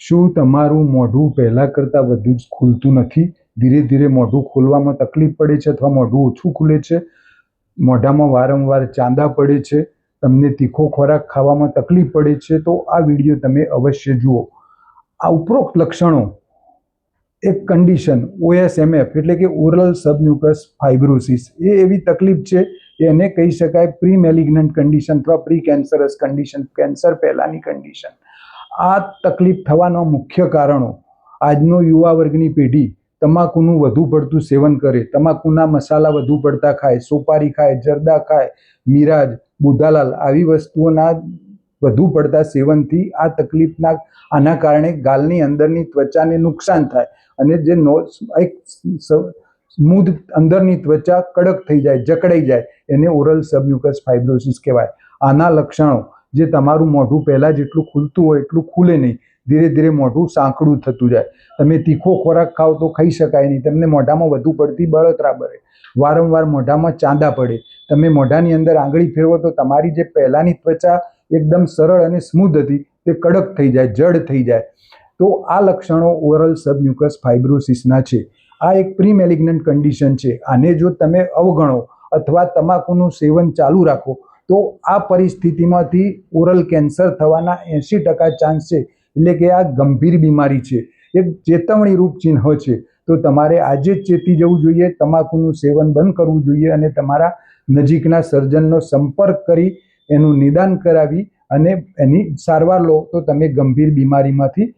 શું તમારું મોઢું પહેલાં કરતાં વધુ જ ખુલતું નથી? ધીરે ધીરે મોઢું ખોલવામાં તકલીફ પડે છે અથવા મોઢું ઓછું ખુલે છે? મોઢામાં વારંવાર ચાંદા પડે છે? તમને તીખો ખોરાક ખાવામાં તકલીફ પડે છે? તો આ વિડીયો તમે અવશ્ય જુઓ. આ ઉપરોક્ત લક્ષણો એક કન્ડિશન OSMF એટલે કે ઓરલ સબમ્યુકસ ફાઇબ્રોસિસ એ એવી તકલીફ છે, એને કહી શકાય પ્રી મેલિગ્નન્ટ કન્ડિશન અથવા પ્રી કેન્સરસ કન્ડિશન, કેન્સર પહેલાંની કન્ડિશન. આ તકલીફ થવાના મુખ્ય કારણો: આજનો યુવા વર્ગની પેઢી તમાકુનું વધુ પડતું સેવન કરે, તમાકુના મસાલા વધુ પડતા ખાય, સોપારી ખાય, જરદા ખાય, મિરાજ, બુધાલાલ આવી વસ્તુઓના વધુ પડતા સેવનથી આ તકલીફના આના કારણે ગાલની અંદરની ત્વચાને નુકસાન થાય અને જે એક સ્મૂધ અંદરની ત્વચા કડક થઈ જાય, જકડાઈ જાય, એને ઓરલ સબમ્યુકસ ફાઇબ્રોસિસ કહેવાય. આના લક્ષણો: જે તમારું મોઢું પહેલાં જેટલું ખુલતું હોય એટલું ખુલે નહીં, ધીરે ધીરે મોઢું સાંકડું થતું જાય. તમે તીખો ખોરાક ખાઓ તો ખાઈ શકાય નહીં, તમને મોઢામાં વધુ પડતી બળતરા બળે, વારંવાર મોઢામાં ચાંદા પડે, તમે મોઢાની અંદર આંગળી ફેરવો તો તમારી જે પહેલાંની ત્વચા એકદમ સરળ અને સ્મૂધ હતી તે કડક થઈ જાય, જડ થઈ જાય. તો આ લક્ષણો ઓરલ સબમ્યુકસ ફાઇબ્રોસિસના છે. આ એક પ્રી મેલિગ્નન્ટ કન્ડિશન છે. આને જો તમે અવગણો અથવા તમાકુનું સેવન ચાલુ રાખો તો આ પરિસ્થિતિમાંથી ઓરલ કેન્સર થવાના 80% ચાન્સ છે. એટલે કે આ ગંભીર બીમારી છે, એક ચેતવણી રૂપ ચિહ્ન છે. તો તમારે આજે જ ચેતી જવું જોઈએ, તમાકુનું સેવન બંધ કરવું જોઈએ અને તમારા નજીકના સર્જનનો સંપર્ક કરી એનું નિદાન કરાવી અને એની સારવાર લો તો તમે ગંભીર બીમારીમાંથી